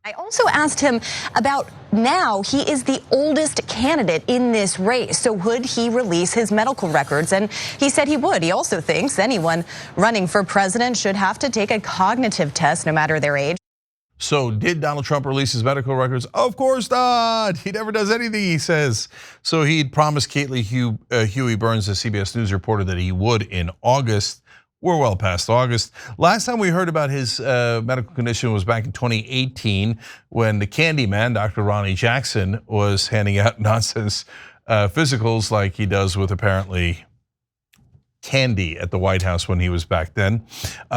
I also asked him about now he is the oldest candidate in this race. So would he release his medical records? And he said he would. He also thinks anyone running for president should have to take a cognitive test no matter their age. So did Donald Trump release his medical records? Of course not. He never does anything he says. So he'd promised Caitlin Huey Burns, the CBS News reporter, that he would in August. We're well past August. Last time we heard about his medical condition was back in 2018 when the candy man, Dr. Ronnie Jackson, was handing out nonsense physicals like he does with apparently candy at the White House when he was back then.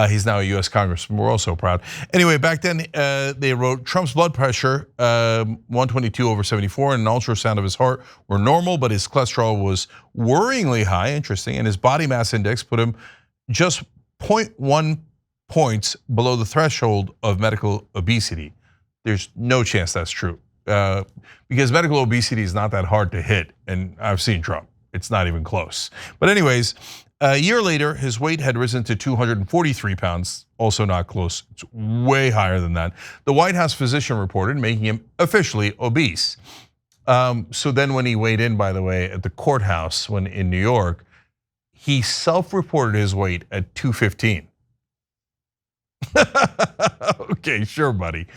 He's now a US Congressman, we're all so proud. Anyway, back then they wrote Trump's blood pressure, 122/74, and an ultrasound of his heart were normal, but his cholesterol was worryingly high, interesting, and his body mass index put him just 0.1 points below the threshold of medical obesity. There's no chance that's true because medical obesity is not that hard to hit, and I've seen Trump. It's not even close. But anyways, a year later, his weight had risen to 243 pounds, also not close. It's way higher than that. The White House physician reported, making him officially obese. So then when he weighed in, by the way, at the courthouse when in New York, he self-reported his weight at 215. Okay, sure, buddy.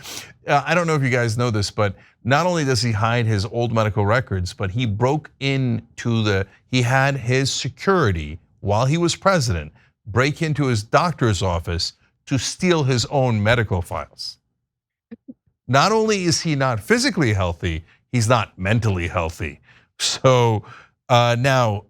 I don't know if you guys know this, but not only does he hide his old medical records, but he broke into he had his security while he was president break into his doctor's office to steal his own medical files. Not only is he not physically healthy, he's not mentally healthy. So now,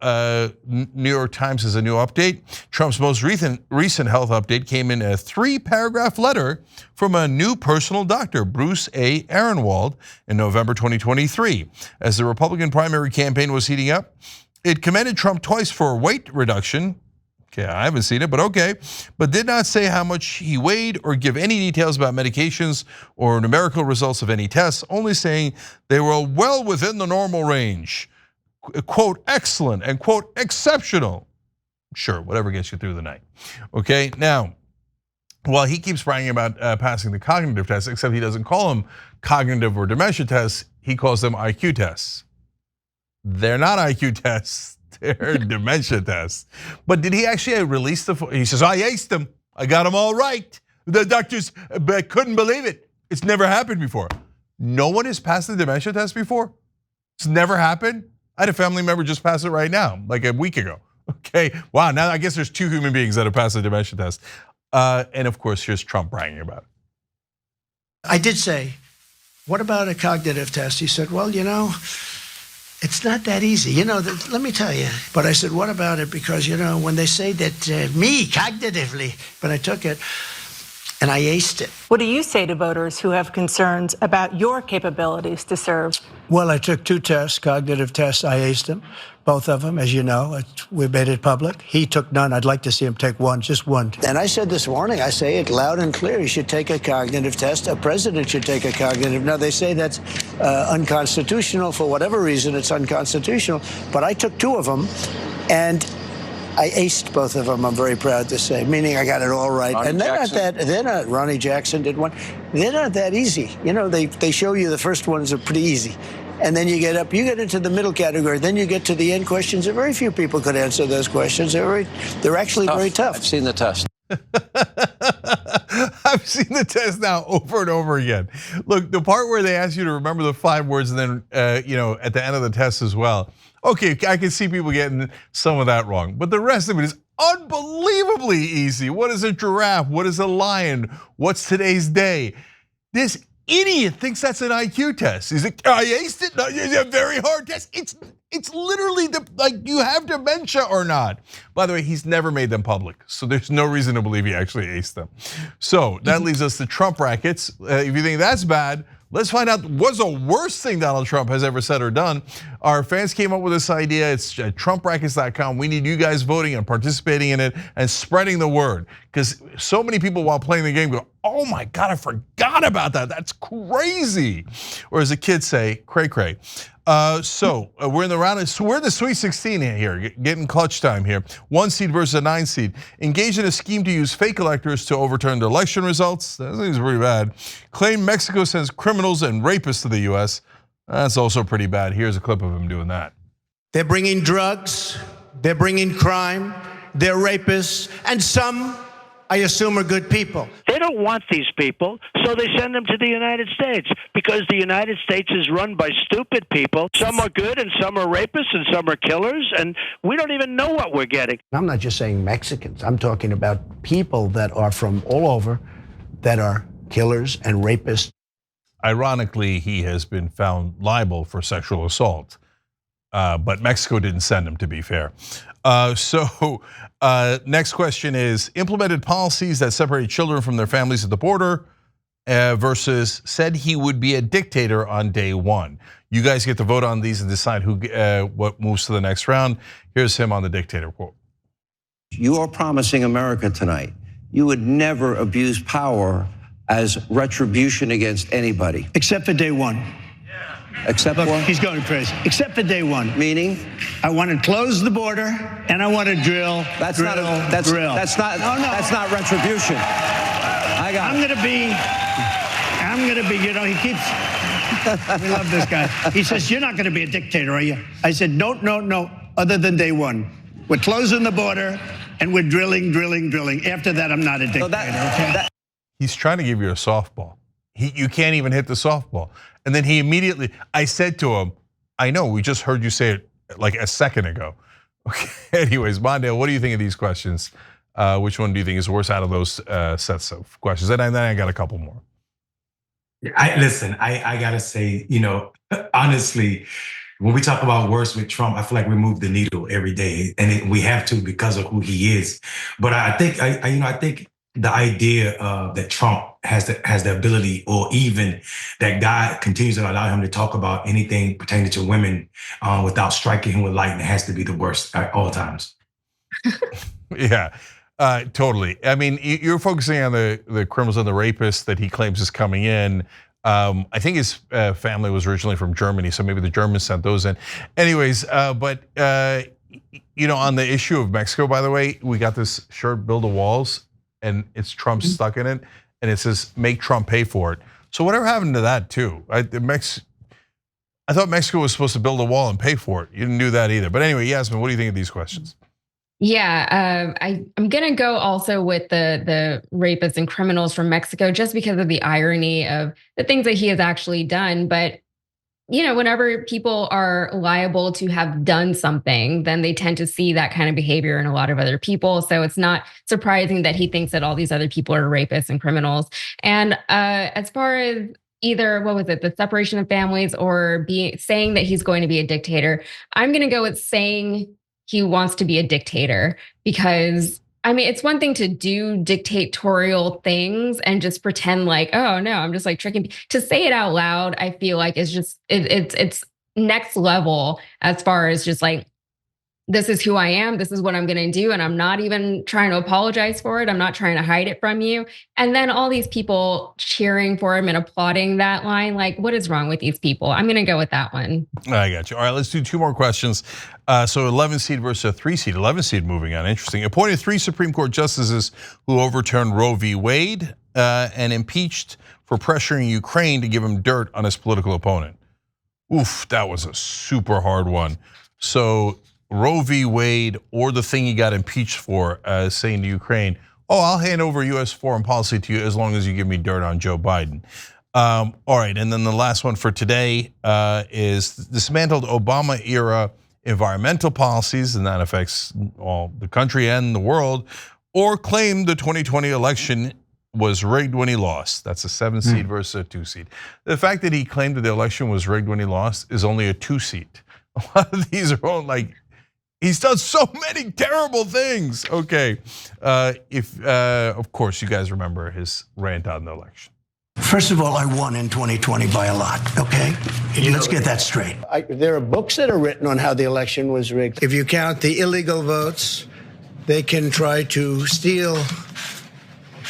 New York Times has a new update. Trump's most recent health update came in a 3-paragraph letter from a new personal doctor, Bruce A. Aaronwald, in November 2023. As the Republican primary campaign was heating up, it commended Trump twice for weight reduction. Okay, I haven't seen it, but okay. But did not say how much he weighed or give any details about medications or numerical results of any tests, only saying they were well within the normal range. Quote, excellent, and quote, exceptional. Sure, whatever gets you through the night. Okay, now, while he keeps bragging about passing the cognitive tests, except he doesn't call them cognitive or dementia tests, he calls them IQ tests. They're not IQ tests, they're dementia tests. But did he actually release he says, I aced them, I got them all right. The doctors couldn't believe it. It's never happened before. No one has passed the dementia test before? It's never happened? I had a family member just pass it right now, like a week ago. Okay, wow, now I guess there's 2 human beings that have passed the dementia test. And of course, here's Trump bragging about it. I did say, what about a cognitive test? He said, well, it's not that easy. Let me tell you. But I said, what about it? Because, when they say that me, cognitively, but I took it, and I aced it. What do you say to voters who have concerns about your capabilities to serve? Well, I took 2 tests, cognitive tests. I aced them, both of them, as you know. We made it public. He took none. I'd like to see him take one, just one. And I said this morning, I say it loud and clear. He should take a cognitive test. A president should take a cognitive. Now, they say that's unconstitutional. For whatever reason, it's unconstitutional. But I took 2 of them, and I aced both of them, I'm very proud to say, meaning I got it all right. Ronnie and they're not, Ronnie Jackson did one. They're not that easy. They show you the first ones are pretty easy. And then you get into the middle category, then you get to the end questions. Very few people could answer those questions. They're actually very tough. I've seen the test. I've seen the test now over and over again. Look, the part where they ask you to remember the 5 words and then at the end of the test as well. Okay, I can see people getting some of that wrong, but the rest of it is unbelievably easy. What is a giraffe? What is a lion? What's today's day? This idiot thinks that's an IQ test. Is it? I aced it. No, it's a very hard test. It's literally like you have dementia or not. By the way, he's never made them public, so there's no reason to believe he actually aced them. So that leads us to Trump rackets. If you think that's bad, let's find out what's the worst thing Donald Trump has ever said or done. Our fans came up with this idea. It's TrumpRackets.com. We need you guys voting and participating in it and spreading the word. Because so many people while playing the game go, oh my God, I forgot about that. That's crazy. Or as the kids say, cray cray. We're in the round. So we're in the Sweet 16 here, getting clutch time here. 1 seed versus a 9 seed. Engaged in a scheme to use fake electors to overturn the election results. That seems pretty bad. Claim Mexico sends criminals and rapists to the U.S. That's also pretty bad. Here's a clip of him doing that. They're bringing drugs, they're bringing crime, they're rapists, and some, I assume, are good people. They don't want these people, so they send them to the United States because the United States is run by stupid people. Some are good and some are rapists and some are killers, and we don't even know what we're getting. I'm not just saying Mexicans. I'm talking about people that are from all over that are killers and rapists. Ironically, he has been found liable for sexual assault, but Mexico didn't send him, to be fair. Next question is, implemented policies that separate children from their families at the border versus said he would be a dictator on day one. You guys get to vote on these and decide what moves to the next round. Here's him on the dictator quote. You are promising America tonight you would never abuse power as retribution against anybody. Except for day one. Except Look, for? he's going crazy. Except for day one. Meaning? I want to close the border and I want to drill. That's drill, not drill. That's not. No. That's not retribution. I'm gonna be. You know, he keeps. We love this guy. He says, "You're not going to be a dictator, are you?" I said, "No. Other than day one, we're closing the border and we're drilling. After that, I'm not a dictator." He's trying to give you a softball. You can't even hit the softball. And then he immediately, I said to him, I know, we just heard you say it like a second ago. Okay, anyways, Mondale, what do you think of these questions? Which one do you think is worse out of those sets of questions? And then I got a couple more. I gotta say, honestly, when we talk about worse with Trump, I feel like we move the needle every day, and we have to because of who he is. But I think the idea that Trump has the ability, or even that God continues to allow him to talk about anything pertaining to women without striking him with lightning has to be the worst at all times. Yeah, totally. I mean, you're focusing on the criminals and the rapists that he claims is coming in. I think his family was originally from Germany, so maybe the Germans sent those in. Anyways, but on the issue of Mexico, by the way, we got this shirt, Build the Walls, and it's Trump stuck in it, and it says, make Trump pay for it. So whatever happened to that too? I thought Mexico was supposed to build a wall and pay for it. You didn't do that either. But anyway, Yasmin, what do you think of these questions? Yeah, I'm gonna go also with the rapists and criminals from Mexico, just because of the irony of the things that he has actually done. But whenever people are liable to have done something, then they tend to see that kind of behavior in a lot of other people. So it's not surprising that he thinks that all these other people are rapists and criminals. And as far as either, the separation of families or saying that he's going to be a dictator, I'm going to go with saying he wants to be a dictator, because it's one thing to do dictatorial things and just pretend like, oh no, I'm just like tricking. To say it out loud, I feel like is just it's next level as far as just like, this is who I am, this is what I'm gonna do, and I'm not even trying to apologize for it. I'm not trying to hide it from you. And then all these people cheering for him and applauding that line, like, what is wrong with these people? I'm gonna go with that one. I got you. All right, let's do 2 more questions. So 11 seed versus a 3 seed. 11 seed moving on, interesting. Appointed 3 Supreme Court justices who overturned Roe v. Wade and impeached for pressuring Ukraine to give him dirt on his political opponent. Oof, that was a super hard one. So Roe v. Wade, or the thing he got impeached for, saying to Ukraine, oh, I'll hand over US foreign policy to you as long as you give me dirt on Joe Biden. All right, and then the last one for today is dismantled Obama-era environmental policies, and that affects all the country and the world, or claimed the 2020 election was rigged when he lost. That's a 7 seed versus a 2 seed. The fact that he claimed that the election was rigged when he lost is only a 2 seed. A lot of these are all like, he's done so many terrible things. Okay, of course you guys remember his rant on the election. First of all, I won in 2020 by a lot, okay? Let's get that straight. There are books that are written on how the election was rigged. If you count the illegal votes, they can try to steal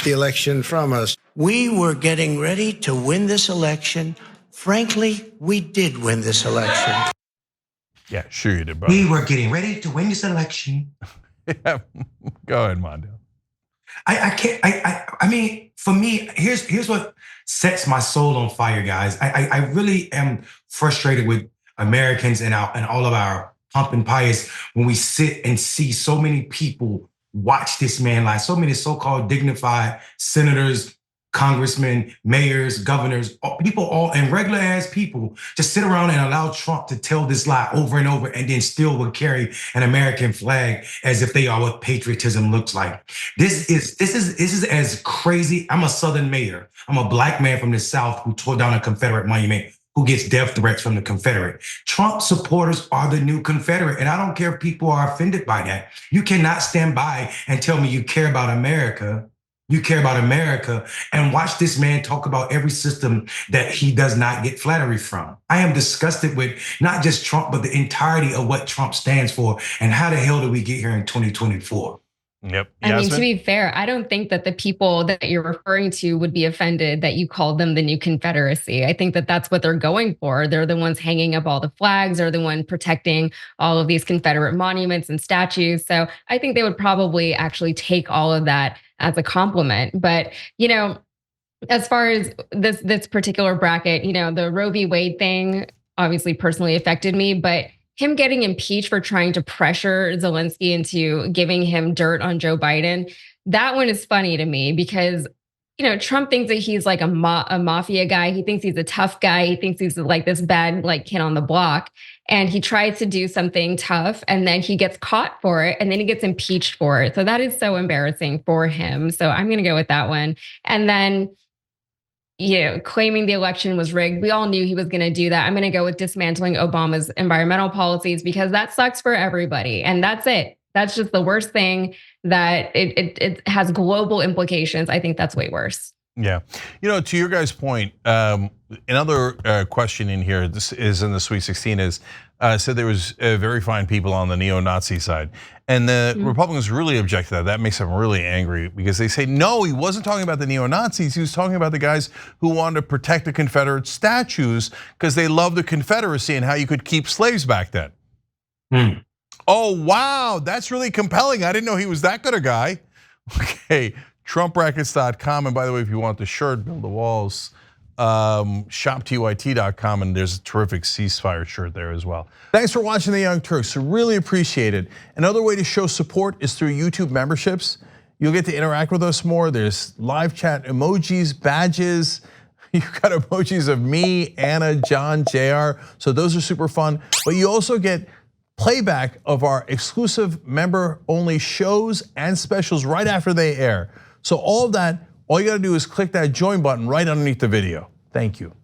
the election from us. We were getting ready to win this election Frankly, we did win this election. Yeah, sure you did, brother. We were getting ready to win this election. Yeah. Go ahead, Mondo. I mean, for me, here's what sets my soul on fire, guys. I really am frustrated with Americans and all of our pumping pious when we sit and see so many people watch this man lie. So many so-called dignified senators, congressmen, mayors, governors, people, and regular ass people just sit around and allow Trump to tell this lie over and over, and then still would carry an American flag as if they are what patriotism looks like. This is as crazy. I'm a Southern mayor. I'm a black man from the South who tore down a Confederate monument, who gets death threats from the Confederate. Trump supporters are the new Confederate, and I don't care if people are offended by that. You cannot stand by and tell me you care about America. You care about America and watch this man talk about every system that he does not get flattery from. I am disgusted with not just Trump, but the entirety of what Trump stands for, and how the hell did we get here in 2024? Yep. I mean, to be fair, I don't think that the people that you're referring to would be offended that you called them the new Confederacy. I think that that's what they're going for. They're the ones hanging up all the flags. They're the one protecting all of these Confederate monuments and statues. So I think they would probably actually take all of that as a compliment. But, you know, as far as this particular bracket, you know, the Roe v. Wade thing obviously personally affected me, but him getting impeached for trying to pressure Zelensky into giving him dirt on Joe Biden, that one is funny to me because, you know, Trump thinks that he's like a mafia guy. He thinks he's a tough guy. He thinks he's like this bad like kid on the block. And he tries to do something tough and then he gets caught for it and then he gets impeached for it. So that is so embarrassing for him. So I'm going to go with that one. And then, you know, claiming the election was rigged. We all knew he was going to do that. I'm going to go with dismantling Obama's environmental policies because that sucks for everybody. And that's it. That's just the worst thing, that it has global implications. I think that's way worse. Yeah. You know, to your guys' point, another question in here, this is in the Sweet 16, is said there was very fine people on the neo-Nazi side. And the Republicans really object to that. That makes them really angry because they say, no, he wasn't talking about the neo-Nazis. He was talking about the guys who wanted to protect the Confederate statues because they loved the Confederacy and how you could keep slaves back then. Oh, wow, that's really compelling. I didn't know he was that good a guy. Okay, TrumpRackets.com. And by the way, if you want the shirt, Build the Walls, shoptyt.com, and there's a terrific ceasefire shirt there as well. Thanks for watching The Young Turks, really appreciate it. Another way to show support is through YouTube memberships. You'll get to interact with us more. There's live chat emojis, badges. You've got emojis of me, Anna, John, JR. So those are super fun. But you also get playback of our exclusive member-only shows and specials right after they air. So all of that, all you gotta do is click that join button right underneath the video. Thank you.